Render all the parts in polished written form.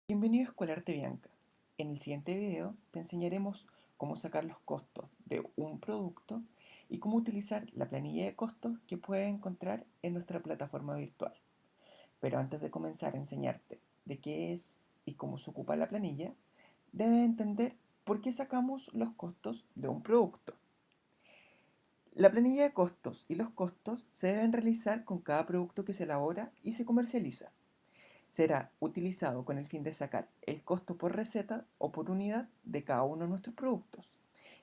Bienvenido a Escolarte Bianca. En el siguiente video te enseñaremos cómo sacar los costos de un producto y cómo utilizar la planilla de costos que puedes encontrar en nuestra plataforma virtual. Pero antes de comenzar a enseñarte de qué es y cómo se ocupa la planilla, debes entender por qué sacamos los costos de un producto. La planilla de costos y los costos se deben realizar con cada producto que se elabora y se comercializa. Será utilizado con el fin de sacar el costo por receta o por unidad de cada uno de nuestros productos.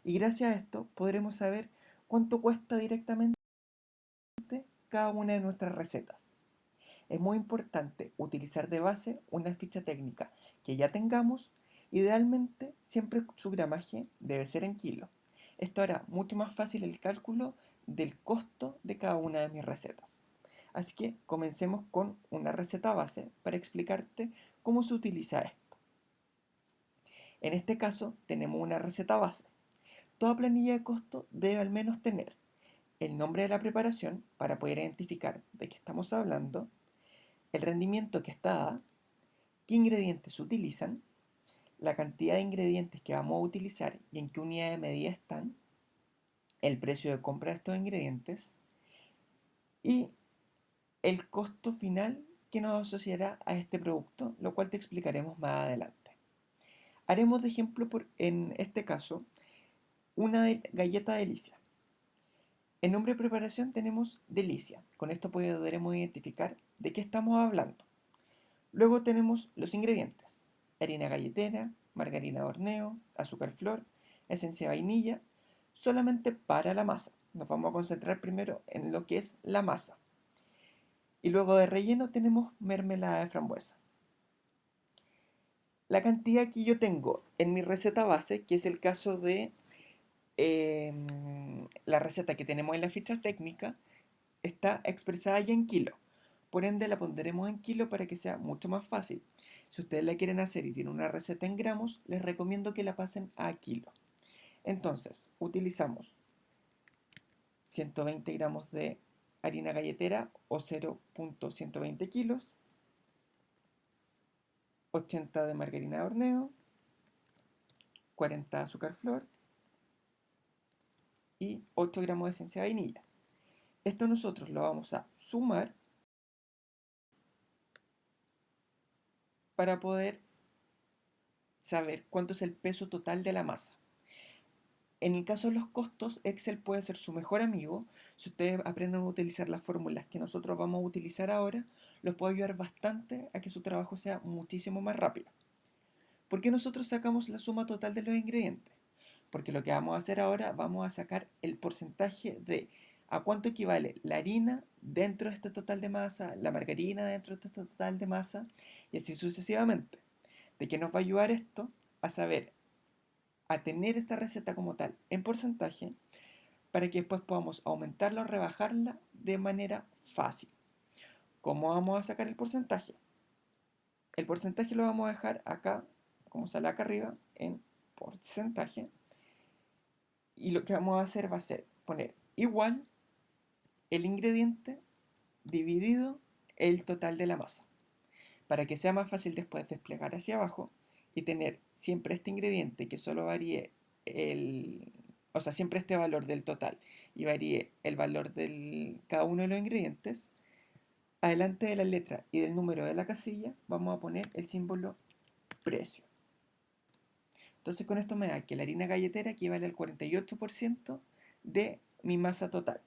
Y gracias a esto podremos saber cuánto cuesta directamente cada una de nuestras recetas. Es muy importante utilizar de base una ficha técnica que ya tengamos. Idealmente siempre su gramaje debe ser en kilos. Esto hará mucho más fácil el cálculo del costo de cada una de mis recetas. Así que comencemos con una receta base para explicarte cómo se utiliza esto. En este caso tenemos una receta base. Toda planilla de costo debe al menos tener el nombre de la preparación para poder identificar de qué estamos hablando, el rendimiento que está dada, qué ingredientes se utilizan, la cantidad de ingredientes que vamos a utilizar y en qué unidad de medida están, el precio de compra de estos ingredientes y el costo final que nos asociará a este producto, lo cual te explicaremos más adelante. Haremos de ejemplo en este caso una galleta delicia. En nombre de preparación tenemos delicia. Con esto podremos identificar de qué estamos hablando. Luego tenemos los ingredientes: harina galletera, margarina de horneo, azúcar flor, esencia de vainilla, solamente para la masa. Nos vamos a concentrar primero en lo que es la masa. Y luego de relleno tenemos mermelada de frambuesa. La cantidad que yo tengo en mi receta base, que es el caso de la receta que tenemos en la ficha técnica, está expresada ya en kilo. Por ende la pondremos en kilo para que sea mucho más fácil. Si ustedes la quieren hacer y tienen una receta en gramos, les recomiendo que la pasen a kilo. Entonces, utilizamos 120 gramos de harina galletera o 0.120 kilos, 80 de margarina de horneo, 40 de azúcar flor y 8 gramos de esencia de vainilla. Esto nosotros lo vamos a sumar para poder saber cuánto es el peso total de la masa. En el caso de los costos, Excel puede ser su mejor amigo. Si ustedes aprenden a utilizar las fórmulas que nosotros vamos a utilizar ahora, los puede ayudar bastante a que su trabajo sea muchísimo más rápido. ¿Por qué nosotros sacamos la suma total de los ingredientes? Porque lo que vamos a hacer ahora, vamos a sacar el porcentaje de a cuánto equivale la harina dentro de este total de masa, la margarina dentro de este total de masa, y así sucesivamente. ¿De qué nos va a ayudar esto? A saber, a tener esta receta como tal en porcentaje, para que después podamos aumentarla o rebajarla de manera fácil. ¿Cómo vamos a sacar el porcentaje? El porcentaje lo vamos a dejar acá, como sale acá arriba, en porcentaje. Y lo que vamos a hacer va a ser poner igual el ingrediente dividido el total de la masa, para que sea más fácil después desplegar hacia abajo y tener siempre este ingrediente que solo varíe o sea, siempre este valor del total y varíe el valor de cada uno de los ingredientes. Adelante de la letra y del número de la casilla vamos a poner el símbolo precio. Entonces con esto me da que la harina galletera equivale al 48% de mi masa total.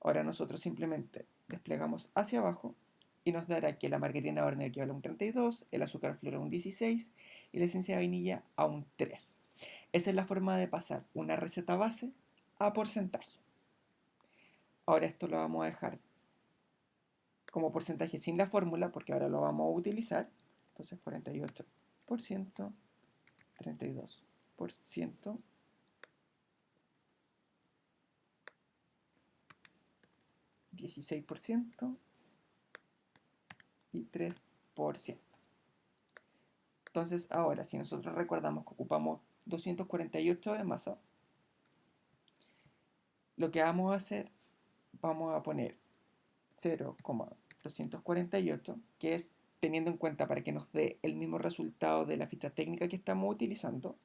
Ahora nosotros simplemente desplegamos hacia abajo y nos dará que la margarina de horneo equivale a un 32, el azúcar flor a un 16 y la esencia de vainilla a un 3. Esa es la forma de pasar una receta base a porcentaje. Ahora esto lo vamos a dejar como porcentaje sin la fórmula porque ahora lo vamos a utilizar. Entonces 48%, 32%, 16% y 3%. Entonces ahora, si nosotros recordamos que ocupamos 248 de masa, lo que vamos a hacer, vamos a poner 0,248, que es teniendo en cuenta para que nos dé el mismo resultado de la ficha técnica que estamos utilizando,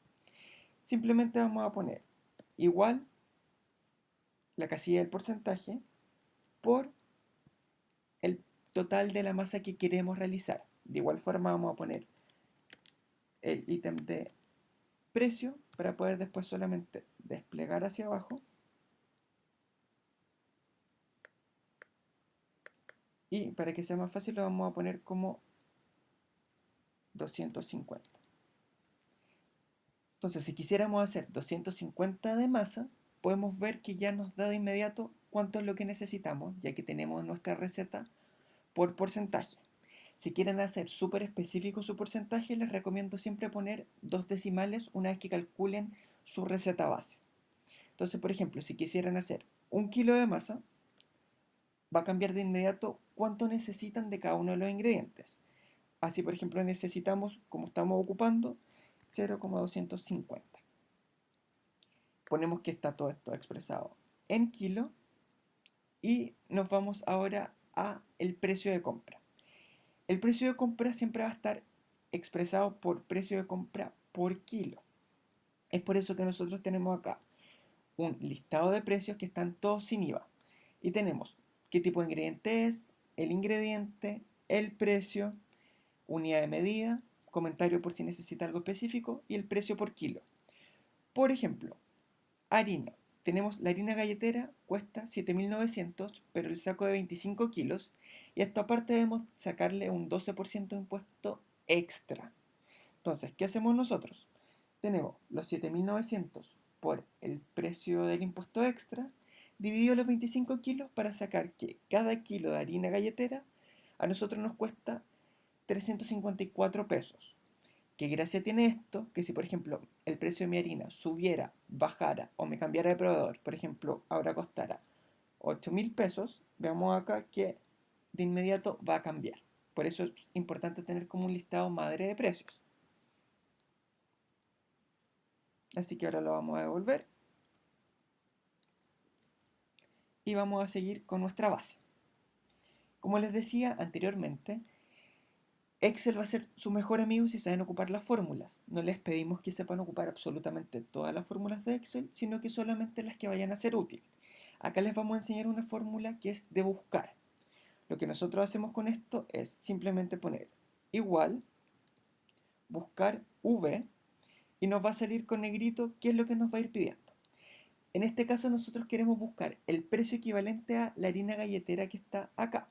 simplemente vamos a poner igual la casilla del porcentaje por el total de la masa que queremos realizar. De igual forma vamos a poner el ítem de precio para poder después solamente desplegar hacia abajo y para que sea más fácil lo vamos a poner como 250. Entonces, si quisiéramos hacer 250 de masa, podemos ver que ya nos da de inmediato cuánto es lo que necesitamos, ya que tenemos nuestra receta por porcentaje. Si quieren hacer súper específico su porcentaje, les recomiendo siempre poner 2 decimales una vez que calculen su receta base. Entonces, por ejemplo, si quisieran hacer 1 kilo de masa, va a cambiar de inmediato cuánto necesitan de cada uno de los ingredientes. Así, por ejemplo, necesitamos, como estamos ocupando, 0,250. Ponemos que está todo esto expresado en kilo y nos vamos ahora a el precio de compra. El precio de compra siempre va a estar expresado por precio de compra por kilo. Es por eso que nosotros tenemos acá un listado de precios que están todos sin IVA. Y tenemos qué tipo de ingrediente es, el ingrediente, el precio, unidad de medida, comentario por si necesita algo específico y el precio por kilo. Por ejemplo, harina. Tenemos la harina galletera, cuesta 7.900, pero el saco de 25 kilos. Y esto aparte debemos sacarle un 12% de impuesto extra. Entonces, ¿qué hacemos nosotros? Tenemos los 7.900 por el precio del impuesto extra, dividido los 25 kilos para sacar que cada kilo de harina galletera a nosotros nos cuesta 354 pesos. ¿Qué gracia tiene esto? Que si por ejemplo el precio de mi harina subiera, bajara o me cambiara de proveedor, por ejemplo ahora costara 8.000 pesos, veamos acá que de inmediato va a cambiar. Por eso es importante tener como un listado madre de precios. Así que ahora lo vamos a devolver y vamos a seguir con nuestra base. Como les decía anteriormente, Excel va a ser su mejor amigo si saben ocupar las fórmulas. No les pedimos que sepan ocupar absolutamente todas las fórmulas de Excel, sino que solamente las que vayan a ser útiles. Acá les vamos a enseñar una fórmula que es de buscar. Lo que nosotros hacemos con esto es simplemente poner igual, buscar V, y nos va a salir con negrito qué es lo que nos va a ir pidiendo. En este caso nosotros queremos buscar el precio equivalente a la harina galletera que está acá.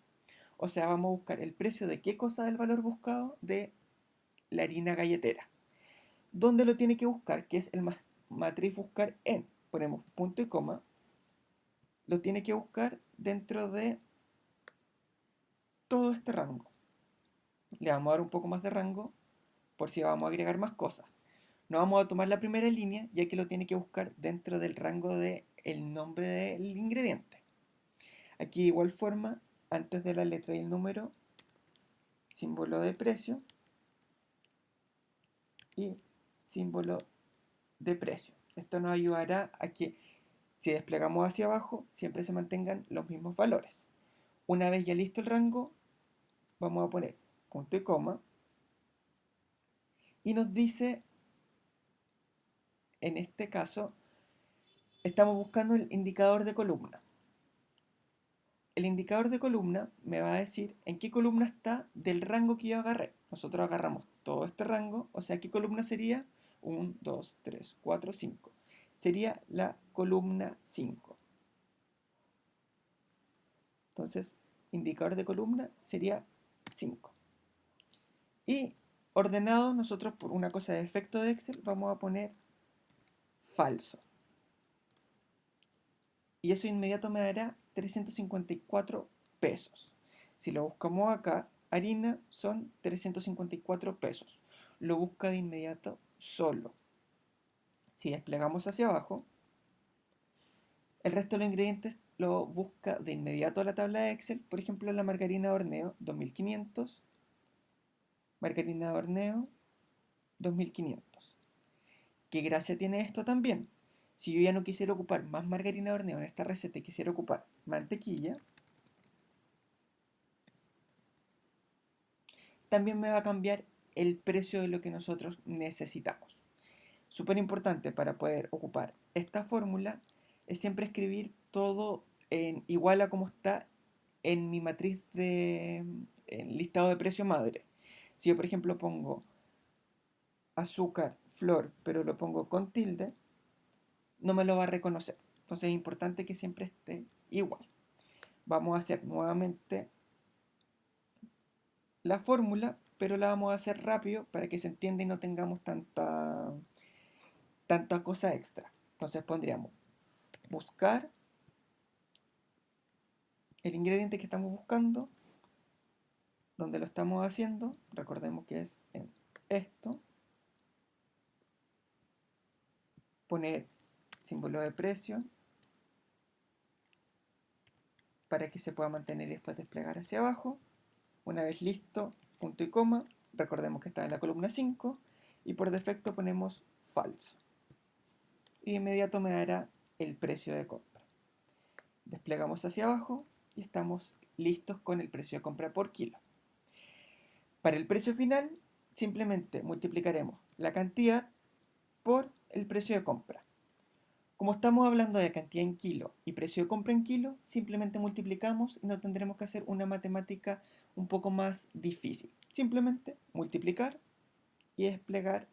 O sea, vamos a buscar el precio de qué cosa del valor buscado de la harina galletera. ¿Dónde lo tiene que buscar? Que es el matriz buscar en. Ponemos punto y coma. Lo tiene que buscar dentro de todo este rango. Le vamos a dar un poco más de rango por si vamos a agregar más cosas. No vamos a tomar la primera línea ya que lo tiene que buscar dentro del rango del nombre del ingrediente. Aquí de igual forma, antes de la letra y el número, símbolo de precio y símbolo de precio. Esto nos ayudará a que si desplegamos hacia abajo siempre se mantengan los mismos valores. Una vez ya listo el rango, vamos a poner punto y coma y nos dice, en este caso, estamos buscando el indicador de columna. El indicador de columna me va a decir en qué columna está del rango que yo agarré. Nosotros agarramos todo este rango, o sea, ¿qué columna sería? 1, 2, 3, 4, 5. Sería la columna 5. Entonces, indicador de columna sería 5. Y ordenado, nosotros por una cosa de efecto de Excel vamos a poner falso. Y eso inmediato me dará 354 pesos. Si lo buscamos acá, harina son 354 pesos. Lo busca de inmediato solo. Si desplegamos hacia abajo, el resto de los ingredientes lo busca de inmediato a la tabla de Excel. Por ejemplo, la margarina de horneo, 2500. Margarina de horneo, 2500. ¿Qué gracia tiene esto también? Si yo ya no quisiera ocupar más margarina de horneo en esta receta y quisiera ocupar mantequilla, también me va a cambiar el precio de lo que nosotros necesitamos. Súper importante para poder ocupar esta fórmula es siempre escribir todo en igual a como está en mi matriz de en listado de precio madre. Si yo, por ejemplo, pongo azúcar, flor, pero lo pongo con tilde, no me lo va a reconocer. Entonces es importante que siempre esté igual. Vamos a hacer nuevamente la fórmula, pero la vamos a hacer rápido para que se entienda y no tengamos tanta cosa extra. Entonces pondríamos buscar el ingrediente que estamos buscando, donde lo estamos haciendo, recordemos que es en esto, poner símbolo de precio para que se pueda mantener y después desplegar hacia abajo. Una vez listo, punto y coma, recordemos que está en la columna 5 y por defecto ponemos falso. Y de inmediato me dará el precio de compra. Desplegamos hacia abajo y estamos listos con el precio de compra por kilo. Para el precio final, simplemente multiplicaremos la cantidad por el precio de compra. Como estamos hablando de cantidad en kilo y precio de compra en kilo, simplemente multiplicamos y no tendremos que hacer una matemática un poco más difícil. Simplemente multiplicar y desplegar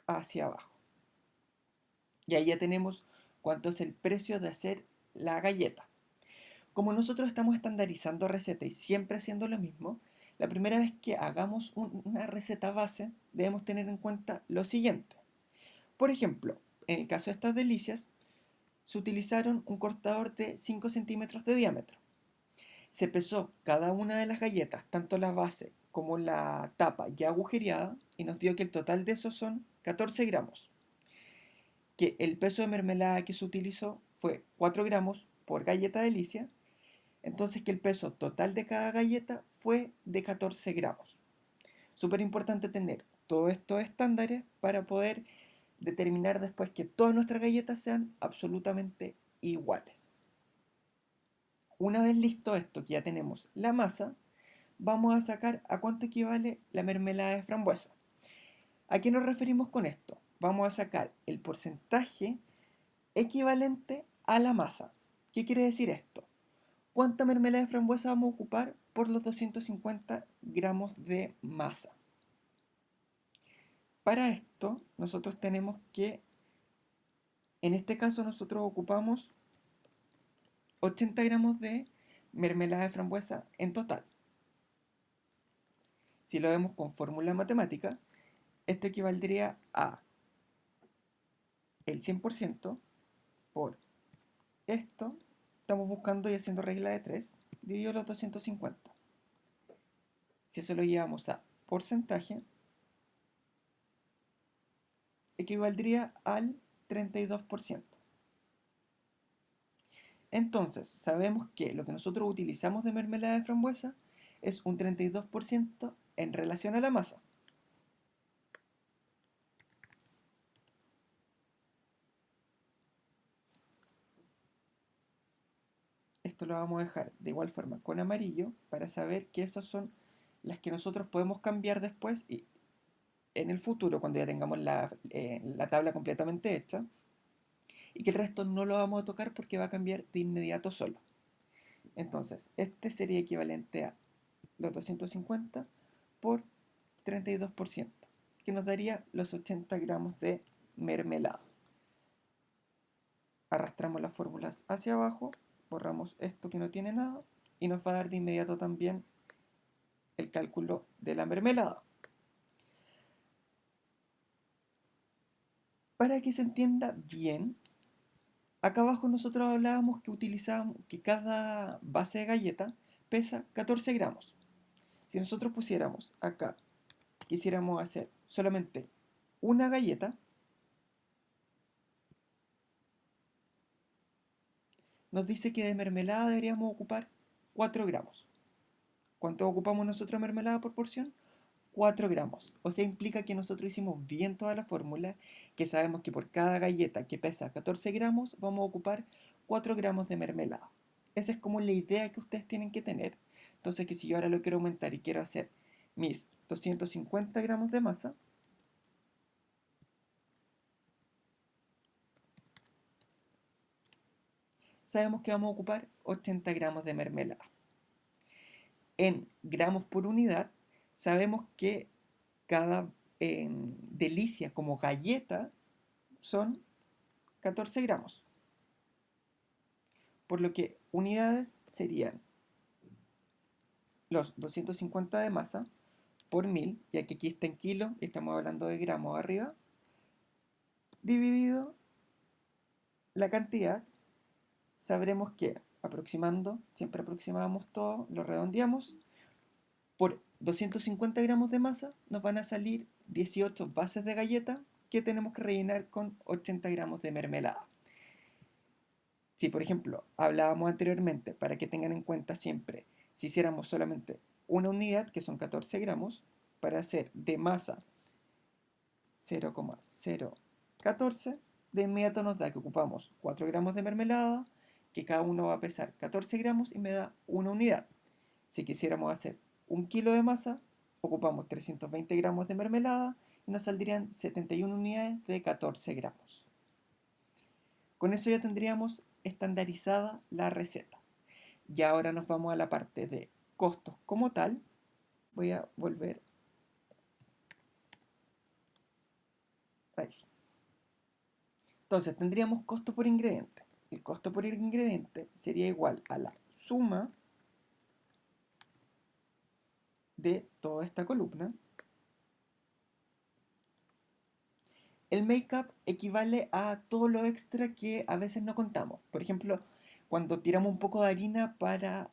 hacia abajo. Y ahí ya tenemos cuánto es el precio de hacer la galleta. Como nosotros estamos estandarizando receta y siempre haciendo lo mismo, la primera vez que hagamos una receta base debemos tener en cuenta lo siguiente. Por ejemplo, en el caso de estas delicias, se utilizaron un cortador de 5 centímetros de diámetro. Se pesó cada una de las galletas, tanto la base como la tapa ya agujereada, y nos dio que el total de esos son 14 gramos. Que el peso de mermelada que se utilizó fue 4 gramos por galleta delicia, entonces que el peso total de cada galleta fue de 14 gramos. Súper importante tener todos estos estándares para poder determinar después que todas nuestras galletas sean absolutamente iguales. Una vez listo esto, que ya tenemos la masa, vamos a sacar a cuánto equivale la mermelada de frambuesa. ¿A qué nos referimos con esto? Vamos a sacar el porcentaje equivalente a la masa. ¿Qué quiere decir esto? ¿Cuánta mermelada de frambuesa vamos a ocupar por los 250 gramos de masa? Para esto, nosotros tenemos que, en este caso, nosotros ocupamos 80 gramos de mermelada de frambuesa en total. Si lo vemos con fórmula matemática, esto equivaldría a el 100% por esto, estamos buscando y haciendo regla de 3, dividido los 250. Si eso lo llevamos a porcentaje, equivaldría al 32%. Entonces, sabemos que lo que nosotros utilizamos de mermelada de frambuesa es un 32% en relación a la masa. Esto lo vamos a dejar de igual forma con amarillo para saber que esas son las que nosotros podemos cambiar después y en el futuro, cuando ya tengamos la tabla completamente hecha, y que el resto no lo vamos a tocar porque va a cambiar de inmediato solo. Entonces, este sería equivalente a los 250 por 32%, que nos daría los 80 gramos de mermelada. Arrastramos las fórmulas hacia abajo, borramos esto que no tiene nada y nos va a dar de inmediato también el cálculo de la mermelada. Para que se entienda bien, acá abajo nosotros hablábamos que cada base de galleta pesa 14 gramos. Si nosotros pusiéramos acá, quisiéramos hacer solamente una galleta, nos dice que de mermelada deberíamos ocupar 4 gramos. ¿Cuánto ocupamos nosotros de mermelada por porción? 4 gramos. O sea, implica que nosotros hicimos bien toda la fórmula, que sabemos que por cada galleta que pesa 14 gramos, vamos a ocupar 4 gramos de mermelada. Esa es como la idea que ustedes tienen que tener. Entonces, que si yo ahora lo quiero aumentar y quiero hacer mis 250 gramos de masa sabemos que vamos a ocupar 80 gramos de mermelada. En gramos por unidad, sabemos que cada delicia como galleta son 14 gramos. Por lo que unidades serían los 250 de masa por 1000, ya que aquí está en kilos y estamos hablando de gramos arriba, dividido la cantidad, sabremos que aproximando, siempre aproximamos todo, lo redondeamos, por 250 gramos de masa nos van a salir 18 bases de galleta que tenemos que rellenar con 80 gramos de mermelada. Si por ejemplo hablábamos anteriormente, para que tengan en cuenta siempre, si hiciéramos solamente una unidad, que son 14 gramos, para hacer de masa 0,014, de inmediato nos da que ocupamos 4 gramos de mermelada, que cada uno va a pesar 14 gramos y me da una unidad. Si quisiéramos hacer un kilo de masa, ocupamos 320 gramos de mermelada y nos saldrían 71 unidades de 14 gramos. Con eso ya tendríamos estandarizada la receta. Y ahora nos vamos a la parte de costos como tal. Voy a volver. Ahí sí. Entonces tendríamos costo por ingrediente. El costo por ingrediente sería igual a la suma de toda esta columna. El make-up equivale a todo lo extra que a veces no contamos. Por ejemplo, cuando tiramos un poco de harina para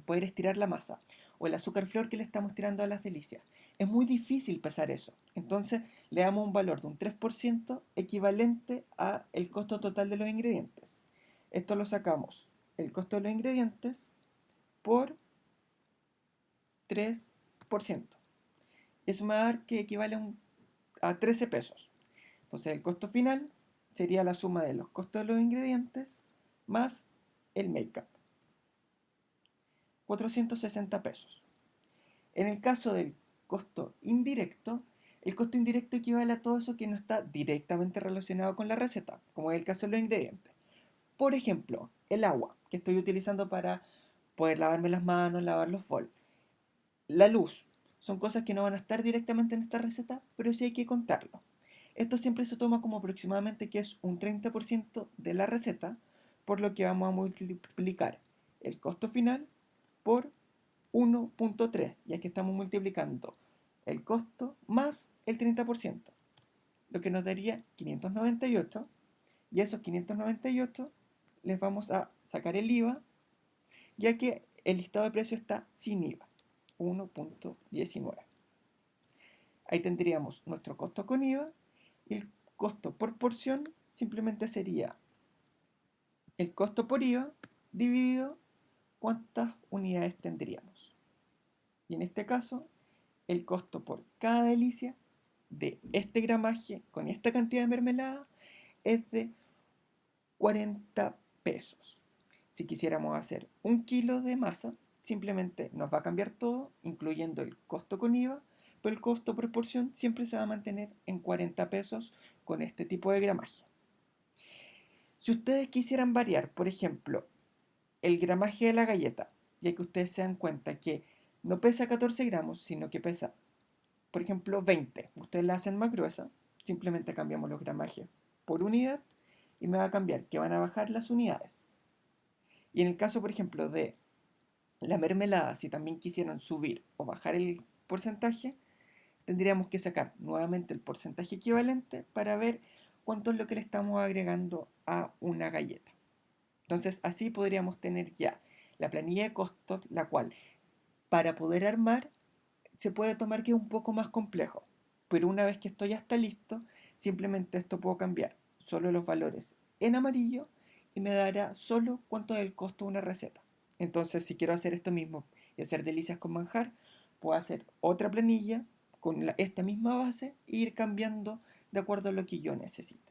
poder estirar la masa, o el azúcar flor que le estamos tirando a las delicias. Es muy difícil pesar eso. Entonces le damos un valor de un 3% equivalente a el costo total de los ingredientes. Esto lo sacamos, el costo de los ingredientes, por 3%. Eso me va a dar que equivale a 13 pesos. Entonces el costo final sería la suma de los costos de los ingredientes más el make-up. 460 pesos. En el caso del costo indirecto, el costo indirecto equivale a todo eso que no está directamente relacionado con la receta, como es el caso de los ingredientes. Por ejemplo, el agua que estoy utilizando para poder lavarme las manos, lavar los bols. La luz. Son cosas que no van a estar directamente en esta receta, pero sí hay que contarlo. Esto siempre se toma como aproximadamente que es un 30% de la receta, por lo que vamos a multiplicar el costo final por 1,3, ya que estamos multiplicando el costo más el 30%, lo que nos daría 598, y a esos 598 les vamos a sacar el IVA, ya que el listado de precios está sin IVA, 1,19. Ahí tendríamos nuestro costo con IVA, y el costo por porción simplemente sería el costo por IVA dividido cuántas unidades tendríamos. Y en este caso, el costo por cada delicia de este gramaje con esta cantidad de mermelada es de 40 pesos. Si quisiéramos hacer un kilo de masa, simplemente nos va a cambiar todo, incluyendo el costo con IVA, pero el costo por porción siempre se va a mantener en 40 pesos con este tipo de gramaje. Si ustedes quisieran variar, por ejemplo, el gramaje de la galleta, ya que ustedes se dan cuenta que no pesa 14 gramos, sino que pesa, por ejemplo, 20. Ustedes la hacen más gruesa, simplemente cambiamos los gramajes por unidad y me va a cambiar que van a bajar las unidades. Y en el caso, por ejemplo, de la mermelada, si también quisieran subir o bajar el porcentaje, tendríamos que sacar nuevamente el porcentaje equivalente para ver cuánto es lo que le estamos agregando a una galleta. Entonces así podríamos tener ya la planilla de costos, la cual para poder armar se puede tomar que es un poco más complejo, pero una vez que esto ya está listo, simplemente esto puedo cambiar solo los valores en amarillo y me dará solo cuánto es el costo de una receta. Entonces si quiero hacer esto mismo y hacer delicias con manjar, puedo hacer otra planilla con esta misma base e ir cambiando de acuerdo a lo que yo necesite.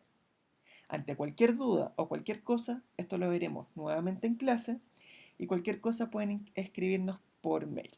Ante cualquier duda o cualquier cosa, esto lo veremos nuevamente en clase, y cualquier cosa pueden escribirnos por mail.